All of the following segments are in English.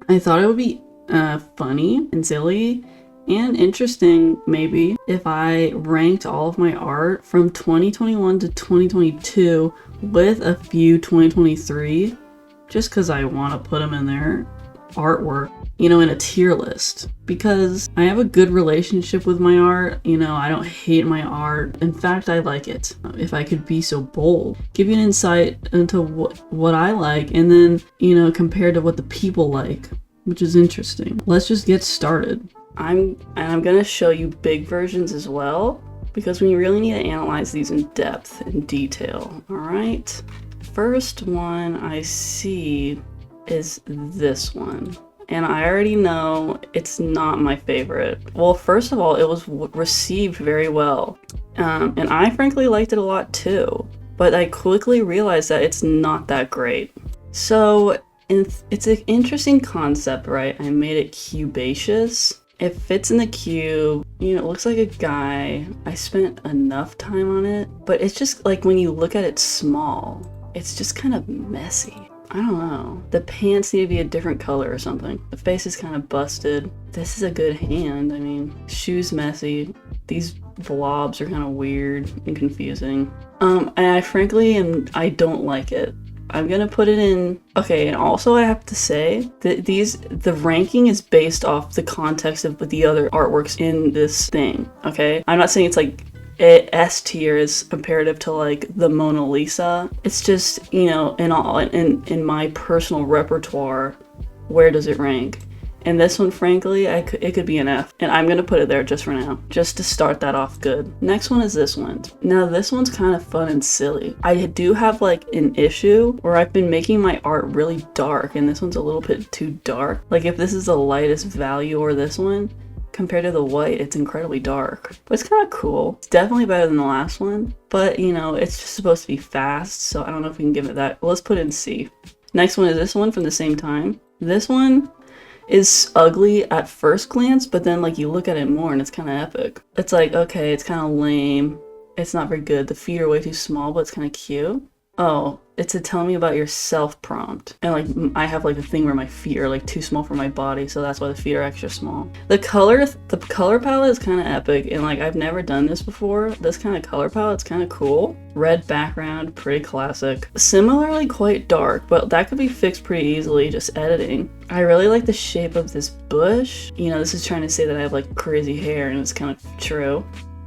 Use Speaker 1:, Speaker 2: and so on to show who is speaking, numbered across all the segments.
Speaker 1: I thought it would be funny and silly and interesting, maybe, if I ranked all of my art from 2021 to 2022 with a few 2023, just because I want to put them in there. Artwork, in a tier list, because I have a good relationship with my art. I don't hate my art. In fact, I like it. If I could be so bold, give you an insight into what I like, and then, compared to what the people like, which is interesting. Let's just get started. I'm gonna show you big versions as well, because we really need to analyze these in depth and detail. All right. First one I see is this one, and I already know it's not my favorite. Well, first of all, it was received very well, and I frankly liked it a lot too, but I quickly realized that it's not that great. So it's an interesting concept, right? I made it cubaceous. It fits in the cube, it looks like a guy. I spent enough time on it, but it's just like when you look at it small, it's just kind of messy. I don't know. The pants need to be a different color or something. The face is kind of busted. This is a good hand. I mean, shoes messy. These blobs are kind of weird and confusing. And I don't like it. I'm gonna put it in. Okay, and also I have to say that the ranking is based off the context of the other artworks in this thing. Okay, I'm not saying it's like S tier is comparative to like the Mona Lisa. It's just, in my personal repertoire, where does it rank? And this one, frankly, it could be an F, and I'm gonna put it there just for now, just to start that off good. Next one is this one. Now this one's kind of fun and silly. I do have like an issue where I've been making my art really dark, and this one's a little bit too dark. Like if this is the lightest value or this one, compared to the white, it's incredibly dark. But it's kind of cool. It's definitely better than the last one, but it's just supposed to be fast, so I don't know if we can give it that. Let's put it in C. Next one is this one from the same time. This one is ugly at first glance, but then like you look at it more and it's kind of epic. It's like, okay, it's kind of lame. It's not very good. The feet are way too small, but it's kind of cute. Oh, it's a tell me about yourself prompt. And like I have like a thing where my feet are like too small for my body, so that's why the feet are extra small. The color palette is kind of epic, and like I've never done this before. This kind of color palette's kind of cool. Red background, pretty classic. Similarly quite dark, but that could be fixed pretty easily just editing. I really like the shape of this bush. This is trying to say that I have like crazy hair, and it's kind of true.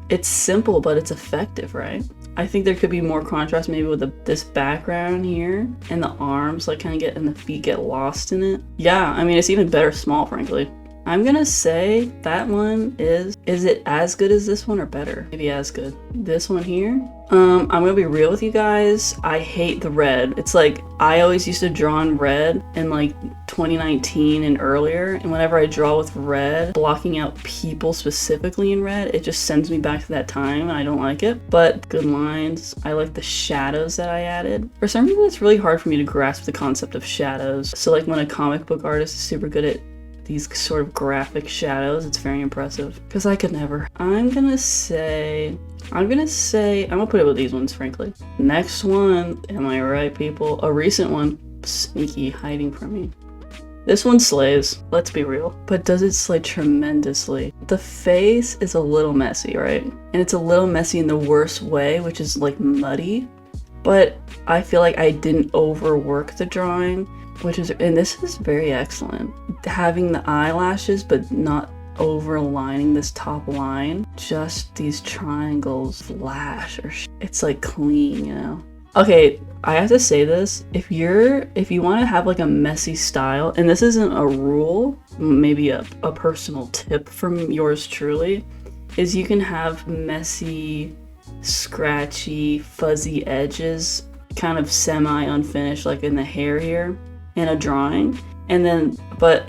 Speaker 1: It's simple, but it's effective, right? I think there could be more contrast maybe with this background here, and the arms like kind of and the feet get lost in it. Yeah, I mean, it's even better small, frankly. I'm gonna say that one is it as good as this one or better? Maybe as good. This one here. I'm gonna be real with you guys. I hate the red. It's like I always used to draw in red in like 2019 and earlier, and whenever I draw with red, blocking out people specifically in red, it just sends me back to that time, and I don't like it. But good lines. I like the shadows that I added. For some reason, it's really hard for me to grasp the concept of shadows. So like when a comic book artist is super good at these sort of graphic shadows, it's very impressive, because I could never. I'm gonna put it with these ones, frankly. Next one, am I right, people? A recent one, sneaky, hiding from me. This one slays, let's be real, but does it slay tremendously? The face is a little messy, right? And it's a little messy in the worst way, which is like muddy, but I feel like I didn't overwork the drawing, and this is very excellent. Having the eyelashes, but not overlining this top line, just these triangles flash, it's like clean, Okay, I have to say this, if you want to have like a messy style, and this isn't a rule, maybe a personal tip from yours truly, is you can have messy, scratchy, fuzzy edges, kind of semi-unfinished, like in the hair here, in a drawing, and then, but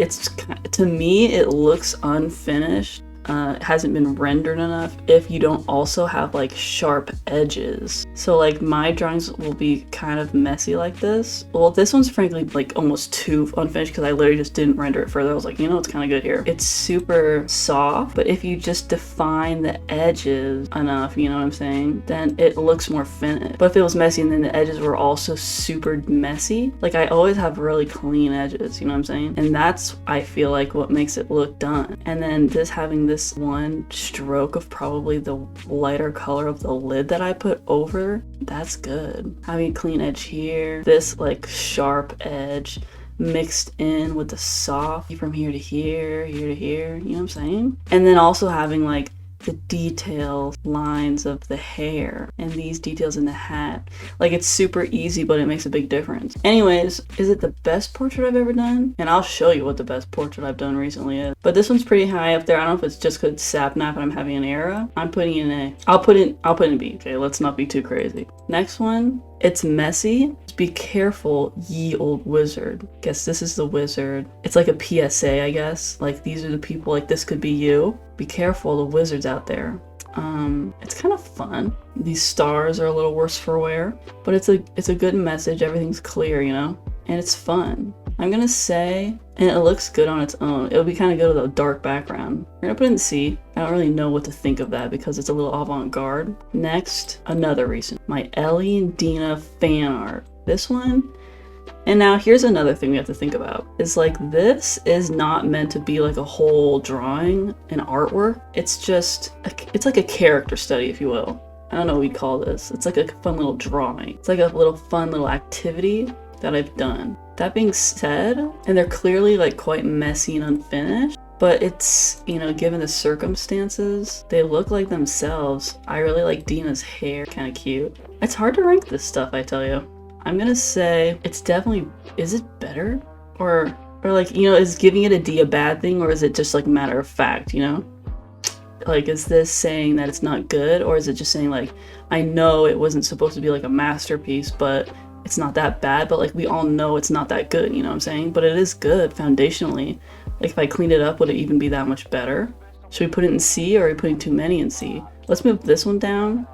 Speaker 1: to me, it looks unfinished. It hasn't been rendered enough if you don't also have like sharp edges. So like my drawings will be kind of messy like this. Well, this one's frankly like almost too unfinished because I literally just didn't render it further. I was like, you know, it's kind of good here. It's super soft, but if you just define the edges enough, you know what I'm saying, then it looks more finished. But if it was messy and then the edges were also super messy, like I always have really clean edges, you know what I'm saying? And that's, I feel like, what makes it look done. And then this having this one stroke of probably the lighter color of the lid that I put over, that's good. Having a clean edge here, this like sharp edge mixed in with the soft from here to here, here to here, you know what I'm saying? And then also having like the detail lines of the hair and these details in the hat. Like it's super easy, but it makes a big difference. Anyways, is it the best portrait I've ever done? And I'll show you what the best portrait I've done recently is. But this one's pretty high up there. I don't know if it's just because it's Sapnap and I'm having an era. I'm putting in A. I'll put in B. Okay, let's not be too crazy. Next one, it's messy. Be careful, ye old wizard. Guess this is the wizard. It's like a PSA, I guess. Like these are the people, like this could be you. Be careful, the wizards out there. It's kind of fun. These stars are a little worse for wear, but it's a good message. Everything's clear, you know, and it's fun. I'm gonna say, and it looks good on its own. It would be kind of good with a dark background. We're gonna put it in C. I don't really know what to think of that because it's a little avant-garde. Next, another reason. My Ellie and Dina fan art. This one. And now here's another thing we have to think about. Is like this is not meant to be like a whole drawing and artwork. It's just, it's like a character study, if you will. I don't know what we call this. It's like a fun little drawing. It's like a little fun little activity that I've done. That being said, and they're clearly like quite messy and unfinished, but it's, you know, given the circumstances, they look like themselves. I really like Dina's hair, kind of cute. It's hard to rank this stuff, I tell you. I'm gonna say it's definitely, is it better? Or like, you know, is giving it a D a bad thing, or is it just like matter of fact, you know? Like, is this saying that it's not good, or is it just saying like, I know it wasn't supposed to be like a masterpiece, but it's not that bad, but like we all know it's not that good, you know what I'm saying? But it is good foundationally. Like if I cleaned it up, would it even be that much better? Should we put it in C, or are we putting too many in C? Let's move this one down.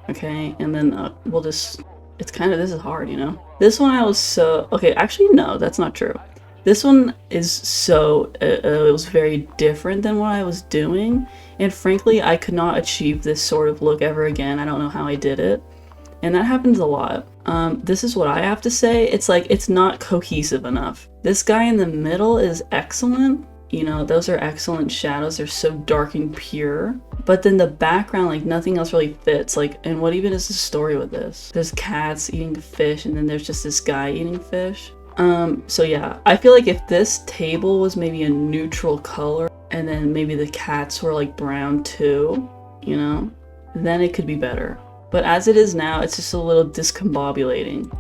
Speaker 1: Okay, and then we'll just, it's kind of, this is hard, you know? This one I was so, okay, actually no, that's not true. This one is so, it was very different than what I was doing. And frankly, I could not achieve this sort of look ever again. I don't know how I did it. And that happens a lot. This is what I have to say. It's like, it's not cohesive enough. This guy in the middle is excellent. You know, those are excellent shadows. They're so dark and pure. But then the background, like nothing else really fits. Like, and what even is the story with this? There's cats eating fish, and then there's just this guy eating fish. So yeah, I feel like if this table was maybe a neutral color, and then maybe the cats were like brown too, you know, then it could be better. But as it is now, it's just a little discombobulating.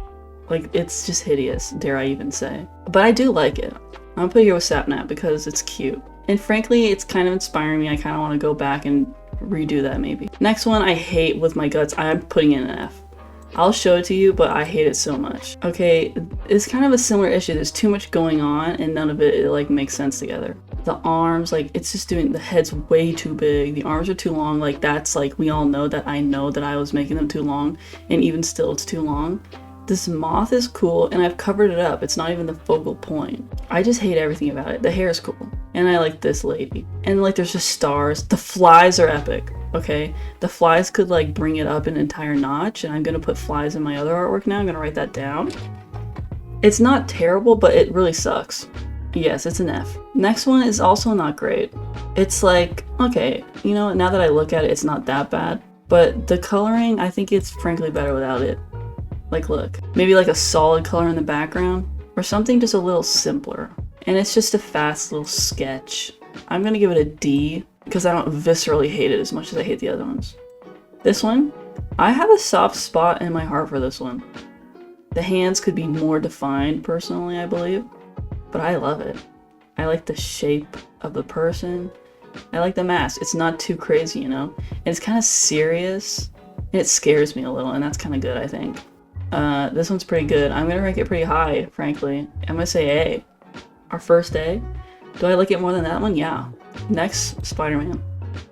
Speaker 1: Like, it's just hideous, dare I even say. But I do like it. I'm gonna put it here with Sapnap because it's cute. And frankly, it's kind of inspiring me. I kind of want to go back and redo that maybe. Next one I hate with my guts. I'm putting in an F. I'll show it to you, but I hate it so much. Okay, it's kind of a similar issue. There's too much going on and none of it like makes sense together. The arms, like it's just doing, the head's way too big. The arms are too long. Like that's like, we all know that I was making them too long, and even still it's too long. This moth is cool and I've covered it up. It's not even the focal point. I just hate everything about it. The hair is cool. And I like this lady. And like there's just stars. The flies are epic. Okay? The flies could like bring it up an entire notch, and I'm gonna put flies in my other artwork now. I'm gonna write that down. It's not terrible, but it really sucks. Yes, it's an F. Next one is also not great. It's like, okay, you know, now that I look at it, it's not that bad. But the coloring, I think it's frankly better without it. Like look, maybe like a solid color in the background or something just a little simpler. And it's just a fast little sketch. I'm gonna give it a D because I don't viscerally hate it as much as I hate the other ones. This one, I have a soft spot in my heart for this one. The hands could be more defined personally, I believe, but I love it. I like the shape of the person. I like the mask. It's not too crazy, you know? And it's kind of serious. It scares me a little, and that's kind of good, I think. This one's pretty good. I'm gonna rank it pretty high, frankly. I'm gonna say A. Our first A. Do I like it more than that one? Yeah. Next, Spider-Man.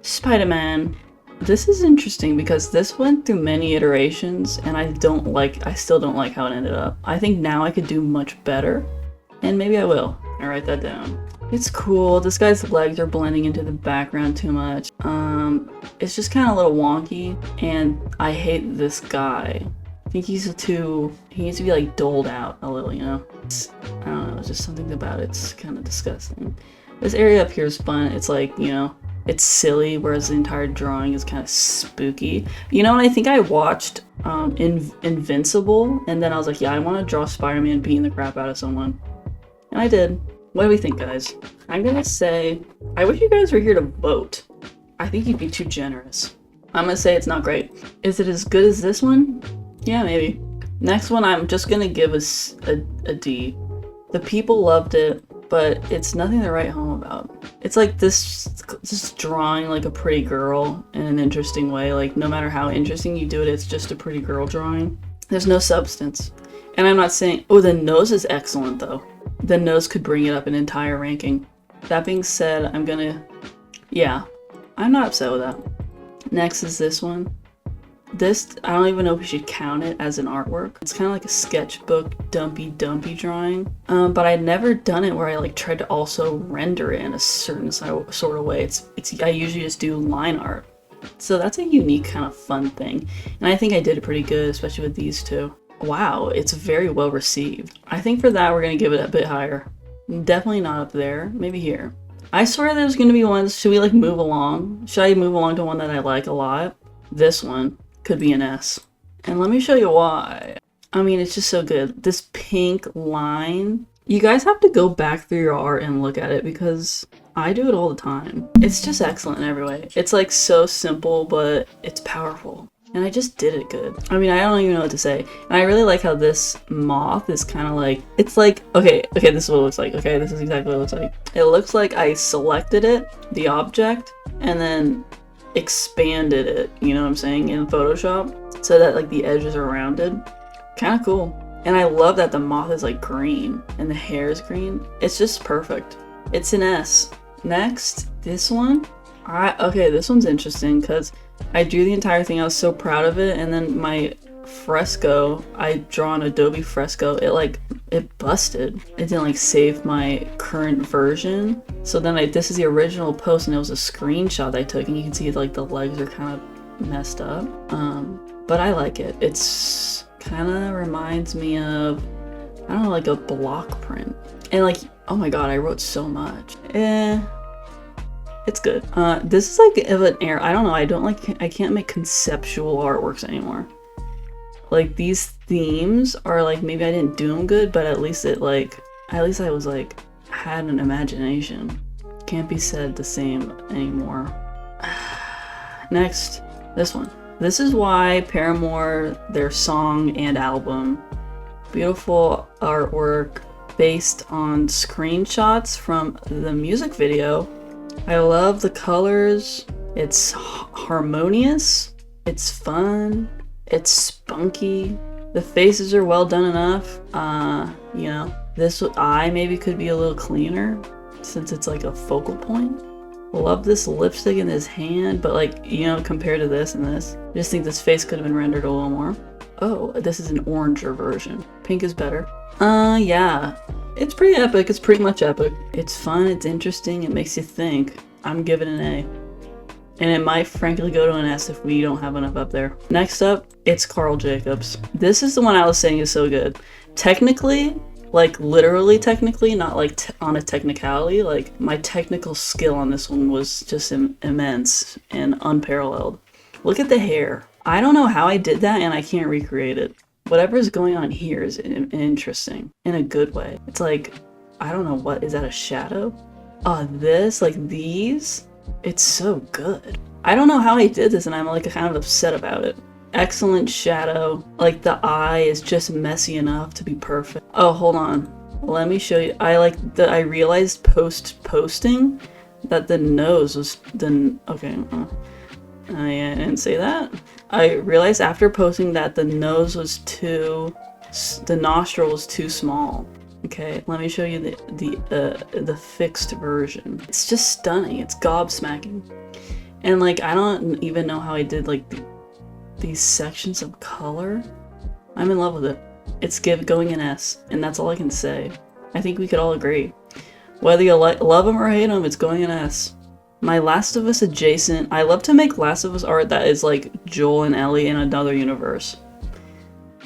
Speaker 1: Spider-Man. This is interesting because this went through many iterations and I still don't like how it ended up. I think now I could do much better, and maybe I will. I write that down. It's cool. This guy's legs are blending into the background too much. It's just kind of a little wonky, and I hate this guy. I think he needs to be like doled out a little, you know? I don't know, it's just something about it's kind of disgusting. This area up here is fun. It's like, you know, it's silly, whereas the entire drawing is kind of spooky. You know, and I think I watched Invincible, and then I was like, yeah, I want to draw Spider-Man beating the crap out of someone. And I did. What do we think, guys? I'm gonna say, I wish you guys were here to vote. I think you'd be too generous. I'm gonna say it's not great. Is it as good as this one? Yeah, maybe. Next one, I'm just gonna give us a D. The people loved it, but it's nothing to write home about. It's like this drawing like a pretty girl in an interesting way. Like, no matter how interesting you do it, it's just a pretty girl drawing. There's no substance. And I'm not saying, oh, the nose is excellent though. The nose could bring it up an entire ranking. That being said, I'm not upset with that. Next is this one. This, I don't even know if we should count it as an artwork. It's kind of like a sketchbook dumpy drawing. But I'd never done it where I like tried to also render it in a certain sort of way. I usually just do line art. So that's a unique kind of fun thing. And I think I did it pretty good, especially with these two. Wow, it's very well received. I think for that, we're gonna give it a bit higher. Definitely not up there, maybe here. I swear there's gonna be ones, should we like move along? Should I move along to one that I like a lot? This one could be an S. And let me show you why. I mean, it's just so good. This pink line, you guys have to go back through your art and look at it because I do it all the time. It's just excellent in every way. It's like so simple, but it's powerful. And I just did it good. I mean, I don't even know what to say. And I really like how this moth is kind of like, it's like, okay, this is what it looks like. Okay, this is exactly what it looks like. It looks like I selected it, the object, and then expanded it, you know what I'm saying, in Photoshop, so that like the edges are rounded. Kind of cool. And I love that the moth is like green and the hair is green. It's just perfect. It's an S. Next, this one. Okay, this one's interesting because I drew the entire thing. I was so proud of it, and then my fresco, I draw an Adobe Fresco, it busted. It didn't like save my current version. So then this is the original post, and it was a screenshot that I took, and you can see like the legs are kind of messed up. But I like it. It's kind of reminds me of, I don't know, like a block print. And like, oh my god, I wrote so much. It's good. This is like of an era. I don't know. I can't make conceptual artworks anymore. Like these themes are like, maybe I didn't do them good, but at least I was like, had an imagination. Can't be said the same anymore. Next, this one. This is why Paramore, their song and album, beautiful artwork based on screenshots from the music video. I love the colors. It's harmonious. It's fun. It's spunky. The faces are well done enough. You know, this eye maybe could be a little cleaner since it's like a focal point. Love this lipstick in his hand, but like, you know, compared to this and this, I just think this face could have been rendered a little more. Oh, this is an oranger version. Pink is better. Yeah. It's pretty epic. It's pretty much epic. It's fun. It's interesting. It makes you think. I'm giving it an A. And it might frankly go to an S if we don't have enough up there. Next up, it's Carl Jacobs. This is the one I was saying is so good. Technically, like literally technically, not like on a technicality, like my technical skill on this one was just immense and unparalleled. Look at the hair. I don't know how I did that and I can't recreate it. Whatever is going on here is interesting in a good way. It's like, I don't know, what is that, a shadow? This, like these, it's so good. I don't know how I did this and I'm like kind of upset about it. Excellent shadow. Like the eye is just messy enough to be perfect. Oh, hold on. Let me show you. I realized posting that the nose was okay. I didn't say that. I realized after posting that the nose was the nostril was too small. Okay, let me show you the fixed version. It's just stunning. It's gobsmacking. And like, I don't even know how I did like these sections of color. I'm in love with it. It's going in S, and that's all I can say. I think we could all agree. Whether you love him or hate him, it's going in S. My Last of Us adjacent. I love to make Last of Us art that is like Joel and Ellie in another universe.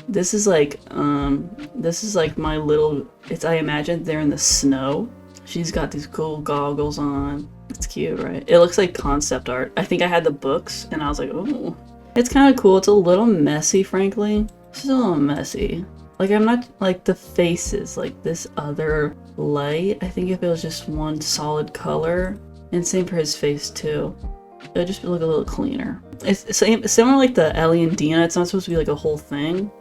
Speaker 1: This is like my little, I imagine they're in the snow. She's got these cool goggles on. It's cute, right? It looks like concept art. I think I had the books and I was like, oh. It's kind of cool. It's a little messy, frankly. It's just a little messy. Like, I'm not like the faces, like this other light. I think if it was just one solid color, and same for his face too, it would just look a little cleaner. It's similar like the Ellie and Dina. It's not supposed to be like a whole thing.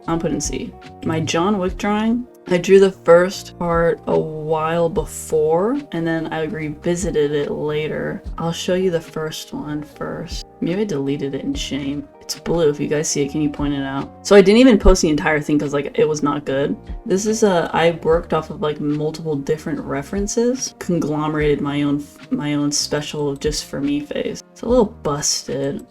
Speaker 1: I'm putting C. My John Wick drawing, I drew the first part a while before, and then I revisited it later. I'll show you the first one first. Maybe I deleted it in shame. It's blue. If you guys see it, can you point it out? So I didn't even post the entire thing because like it was not good. This is I worked off of like multiple different references, conglomerated my own special just for me face. It's a little busted.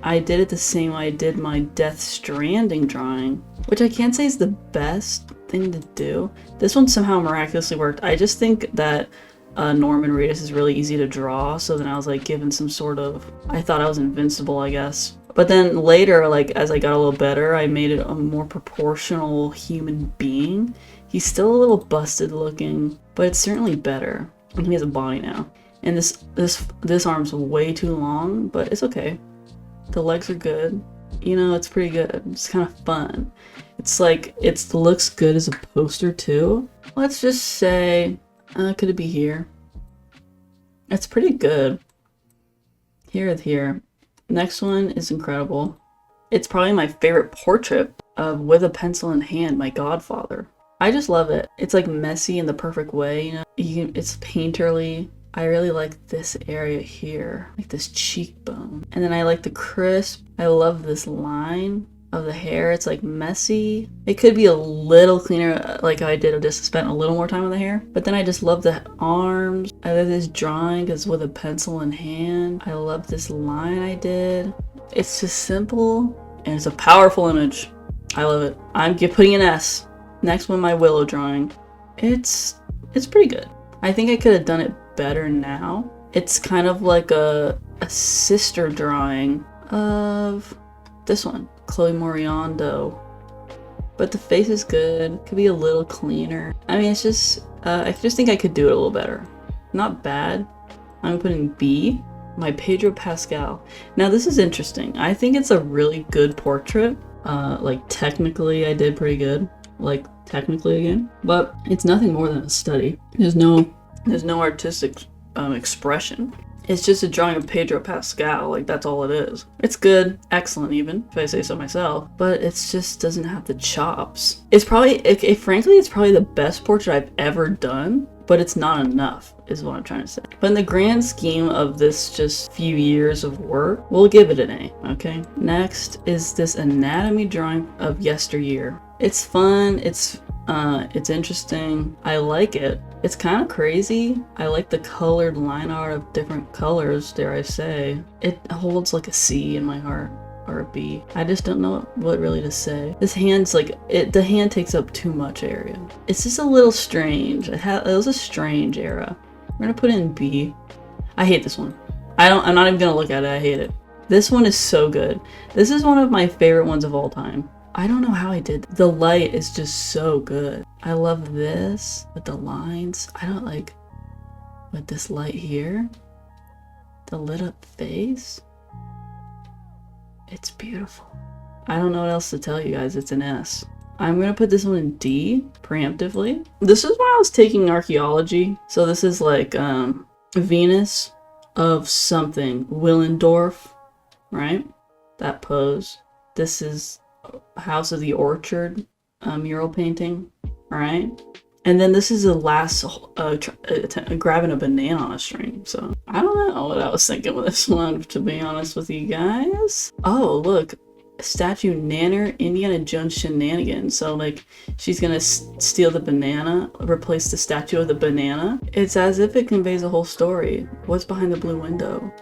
Speaker 1: I did it the same way I did my Death Stranding drawing, which I can't say is the best thing to do. This one somehow miraculously worked. I just think that Norman Reedus is really easy to draw, so then I was like given some sort of, I thought I was invincible, I guess. But then later, like as I got a little better, I made it a more proportional human being. He's still a little busted looking, but it's certainly better. And he has a body now. And this arm's way too long, but it's okay. The legs are good. You know, it's pretty good. It's kind of fun. It's like, it looks good as a poster too. Let's just say, could it be here? It's pretty good. Here. Next one is incredible. It's probably my favorite portrait of With a Pencil in Hand, my godfather. I just love it. It's like messy in the perfect way, you know? It's painterly. I really like this area here, like this cheekbone. And then I like the crisp. I love this line of the hair. It's like messy. It could be a little cleaner, like I did. I just spent a little more time on the hair. But then I just love the arms. I love this drawing because With a Pencil in Hand. I love this line I did. It's just simple and it's a powerful image. I love it. I'm putting an S. Next one, my Willow drawing. It's pretty good. I think I could have done it better now. It's kind of like a sister drawing of this one, Chloe Moriando. But the face is good. Could be a little cleaner. I mean, it's just, I just think I could do it a little better. Not bad. I'm putting B. My Pedro Pascal. Now this is interesting. I think it's a really good portrait. Like technically I did pretty good. Like technically again. But it's nothing more than a study. There's no artistic expression. It's just a drawing of Pedro Pascal, like that's all it is. It's good, excellent even, if I say so myself, but it just doesn't have the chops. It's probably, frankly, it's probably the best portrait I've ever done, but it's not enough, is what I'm trying to say. But in the grand scheme of this just few years of work, we'll give it an A, okay? Next is this anatomy drawing of yesteryear. It's fun, it's interesting. I like it. It's kind of crazy. I like the colored line art of different colors, dare I say. It holds like a C in my heart, or a B. I just don't know what really to say. This hand's like, the hand takes up too much area. It's just a little strange. It was a strange era. We're gonna put it in B. I hate this one. I'm not even gonna look at it, I hate it. This one is so good. This is one of my favorite ones of all time. I don't know how I did. The light is just so good. I love this with the lines. I don't like with this light here. The lit up face. It's beautiful. I don't know what else to tell you guys. It's an S. I'm gonna put this one in D preemptively. This is when I was taking archaeology. So this is like Venus of something. Willendorf, right? That pose. This is House of the Orchard mural painting, right? And then this is the last grabbing a banana on a string. So I don't know what I was thinking with this one, to be honest with you guys. Oh, look, statue Nanner Indiana Jones shenanigans. So like she's gonna steal the banana, replace the statue of the banana. It's as if it conveys a whole story. What's behind the blue window?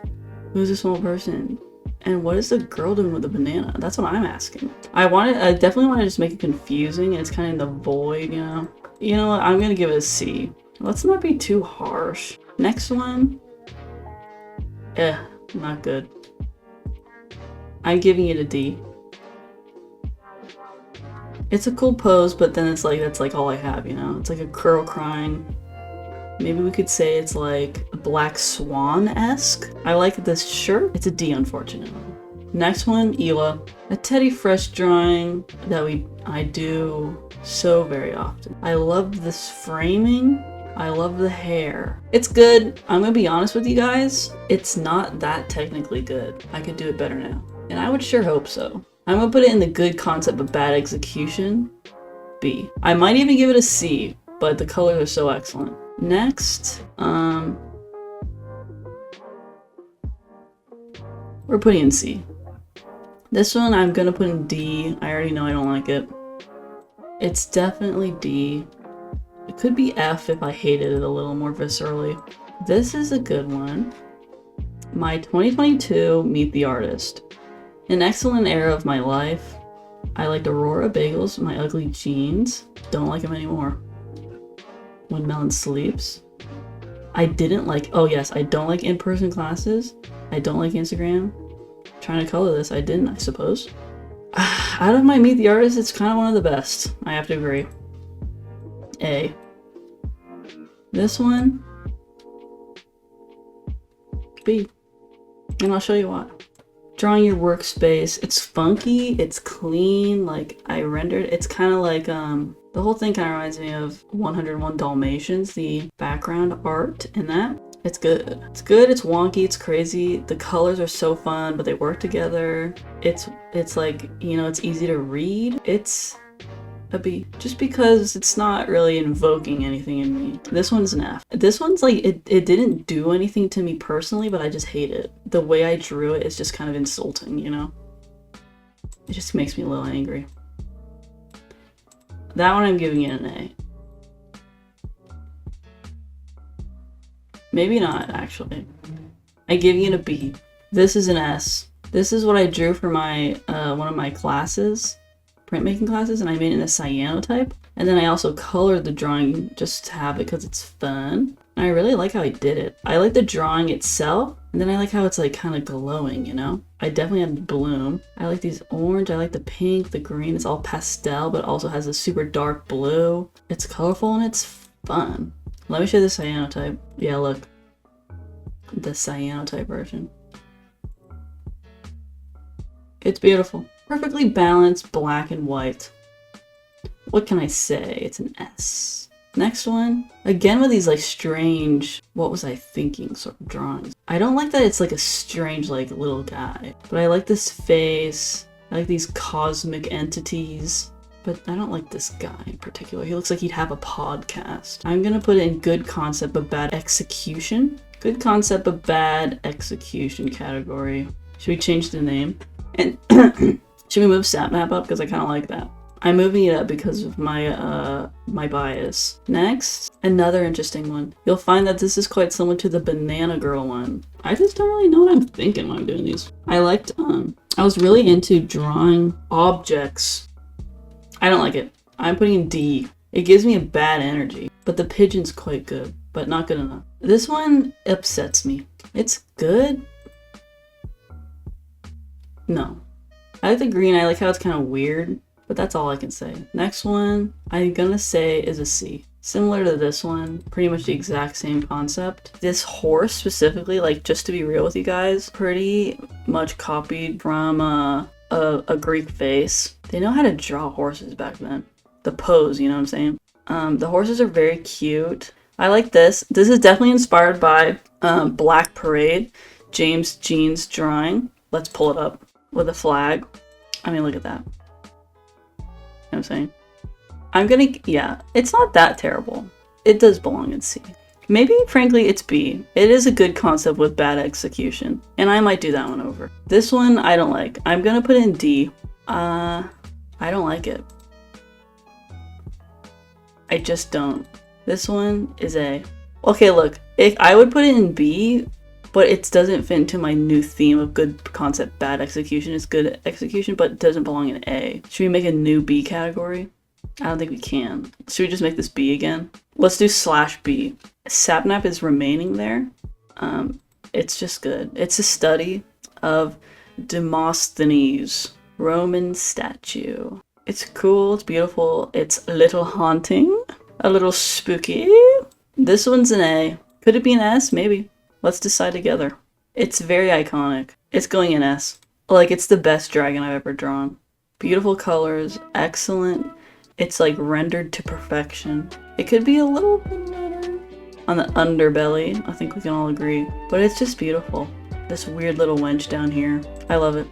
Speaker 1: Who's a small person? And what is the girl doing with the banana? That's what I'm asking. I definitely want to just make it confusing. It's kind of in the void, you know? You know what? I'm gonna give it a C. Let's not be too harsh. Next one. Not good. I'm giving it a D. It's a cool pose, but then it's like, that's like all I have, you know? It's like a girl crying. Maybe we could say it's like Black Swan-esque. I like this shirt. It's a D, unfortunately. Next one, Ela. A Teddy Fresh drawing that I do so very often. I love this framing. I love the hair. It's good. I'm gonna be honest with you guys. It's not that technically good. I could do it better now. And I would sure hope so. I'm gonna put it in the good concept but bad execution, B. I might even give it a C, but the colors are so excellent. Next, we're putting in C. This one I'm gonna put in D. I already know I don't like it. It's definitely D. It could be F if I hated it a little more viscerally. This is a good one. My 2022 Meet the Artist. An excellent era of my life. I liked Aurora Bagels, My Ugly Jeans. Don't like them anymore. When Melon Sleeps. I didn't like, oh yes, I don't like in-person classes. I don't like Instagram. Trying to color this, I didn't, I suppose. Out of my Meet the Artist, it's kind of one of the best. I have to agree. A. This one, B. And I'll show you why. Drawing your workspace. It's funky, it's clean, like I rendered. It's kind of like, the whole thing kind of reminds me of 101 Dalmatians, the background art in that. It's good. It's good, it's wonky, it's crazy. The colors are so fun, but they work together. It's like, you know, it's easy to read. It's a B. Just because it's not really invoking anything in me. This one's an F. This one's like, it didn't do anything to me personally, but I just hate it. The way I drew it is just kind of insulting, you know? It just makes me a little angry. That one I'm giving it an A. Maybe not, actually. I'm giving it a B. This is an S. This is what I drew for my one of my classes. Printmaking classes, and I made it in a cyanotype, and then I also colored the drawing just to have it because it's fun. And I really like how I did it. I like the drawing itself, and then I like how it's like kind of glowing, you know? I definitely have the bloom. I like these orange, I like the pink, the green. It's all pastel, but also has a super dark blue. It's colorful and it's fun. Let me show you the cyanotype. Yeah, look. The cyanotype version. It's beautiful. Perfectly balanced black and white. What can I say? It's an S. Next one. Again with these like strange, what was I thinking sort of drawings. I don't like that it's like a strange like little guy. But I like this face. I like these cosmic entities. But I don't like this guy in particular. He looks like he'd have a podcast. I'm gonna put it in good concept but bad execution. Good concept but bad execution category. Should we change the name? And should we move Satmap up? Because I kind of like that. I'm moving it up because of my my bias. Next, another interesting one. You'll find that this is quite similar to the Banana Girl one. I just don't really know what I'm thinking when I'm doing these. I liked, I was really into drawing objects. I don't like it. I'm putting in D. It gives me a bad energy, but the pigeon's quite good, but not good enough. This one upsets me. It's good. No. I like the green. I like how it's kind of weird, but that's all I can say. Next one, I'm gonna say is a C. Similar to this one, pretty much the exact same concept. This horse specifically, like just to be real with you guys, pretty much copied from a Greek face. They know how to draw horses back then. The pose, you know what I'm saying? The horses are very cute. I like this. This is definitely inspired by Black Parade, James Jean's drawing. Let's pull it up with a flag. I mean, look at that. You know what I'm saying? I'm gonna, yeah, it's not that terrible. It does belong in C. Maybe, frankly, it's B. It is a good concept with bad execution, and I might do that one over. This one, I don't like. I'm gonna put it in D. I don't like it. I just don't. This one is A. Okay, look, if I would put it in B but it doesn't fit into my new theme of good concept, bad execution. It's good execution, but it doesn't belong in A. Should we make a new B category? I don't think we can. Should we just make this B again? Let's do /B. Sapnap is remaining there. It's just good. It's a study of Demosthenes, Roman statue. It's cool, it's beautiful, it's a little haunting, a little spooky. This one's an A. Could it be an S? Maybe. Let's decide together. It's very iconic. It's going in S. Like, it's the best dragon I've ever drawn. Beautiful colors, excellent. It's like rendered to perfection. It could be a little bit better on the underbelly. I think we can all agree. But it's just beautiful. This weird little wench down here. I love it.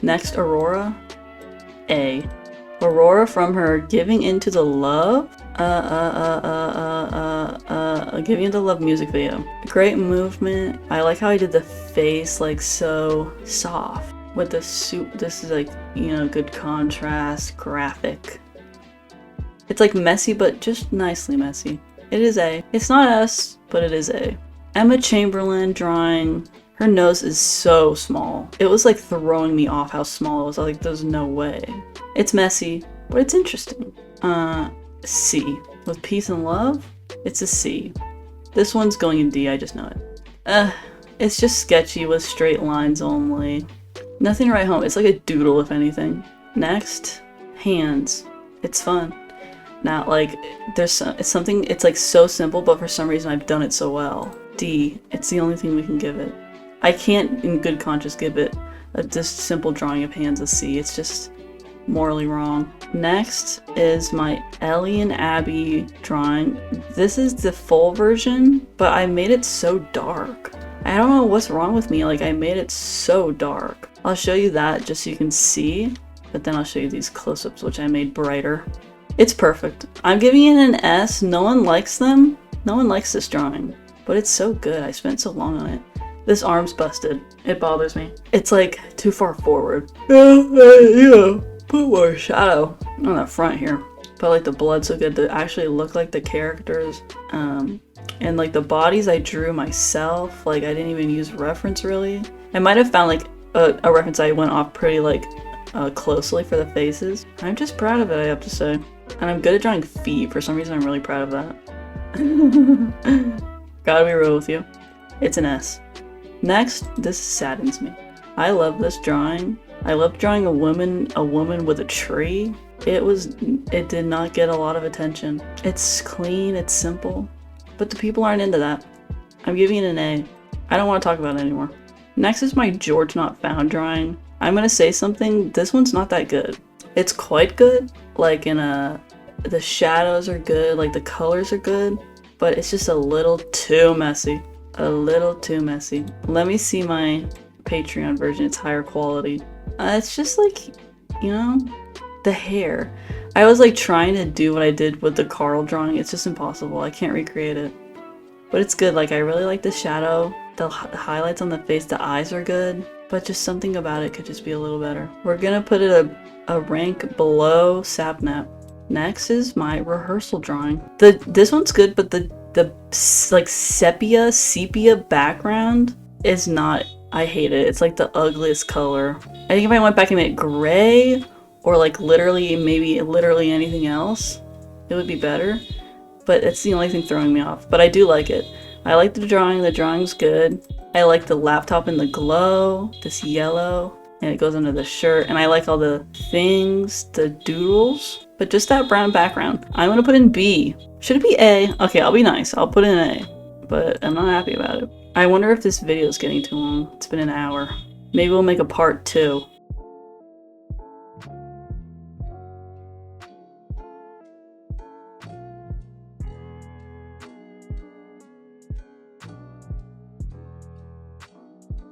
Speaker 1: Next, Aurora. A. Aurora from her Giving Into the Love. Giving Into Love music video. Great movement. I like how I did the face like so soft. With the suit, this is like, you know, good contrast, graphic. It's like messy, but just nicely messy. It is A. It's not S, but it is A. Emma Chamberlain drawing. Her nose is so small. It was like throwing me off how small it was. I was like, there's no way. It's messy, but it's interesting. C. With Peace and Love, it's a C. This one's going in D, I just know it. It's just sketchy with straight lines only. Nothing to write home. It's like a doodle, if anything. Next, hands. It's fun. Not like, it's something, it's like so simple, but for some reason I've done it so well. D. It's the only thing we can give it. I can't, in good conscience, give it just simple drawing of hands a C. It's just morally wrong. Next is my Ellie and Abby drawing. This is the full version, but I made it so dark. I don't know what's wrong with me. Like, I made it so dark. I'll show you that just so you can see, but then I'll show you these close-ups, which I made brighter. It's perfect. I'm giving it an S. No one likes them. No one likes this drawing, but it's so good. I spent so long on it. This arm's busted. It bothers me. It's like too far forward. Yeah. Put more shadow on the front here. But like the blood so good to actually look like the characters. And like the bodies I drew myself. Like I didn't even use reference really. I might have found like a reference I went off pretty like closely for the faces. I'm just proud of it, I have to say. And I'm good at drawing feet. For some reason I'm really proud of that. Gotta be real with you. It's an S. Next, this saddens me. I love this drawing. I love drawing a woman with a tree. It did not get a lot of attention. It's clean, it's simple, but the people aren't into that. I'm giving it an A. I don't want to talk about it anymore. Next is my George Not Found drawing. I'm gonna say something, this one's not that good. It's quite good, like the shadows are good, like the colors are good, but it's just a little too messy. A little too messy. Let me see my Patreon version, it's higher quality. It's just like, you know, the hair. I was like trying to do what I did with the Carl drawing. It's just impossible. I can't recreate it. But it's good. Like I really like the shadow. The highlights on the face, the eyes are good. But just something about it could just be a little better. We're gonna put it a rank below Sapnap. Next is my rehearsal drawing. This one's good, but the like sepia background is not. I hate it. It's like the ugliest color. I think if I went back and made it gray or like literally anything else, it would be better. But it's the only thing throwing me off. But I do like it. I like the drawing. The drawing's good. I like the laptop and the glow, this yellow, and it goes under the shirt. And I like all the things, the doodles, but just that brown background. I'm gonna put in B. Should it be A? Okay, I'll be nice. I'll put in A, but I'm not happy about it. I wonder if this video is getting too long. It's been an hour. Maybe we'll make a part 2.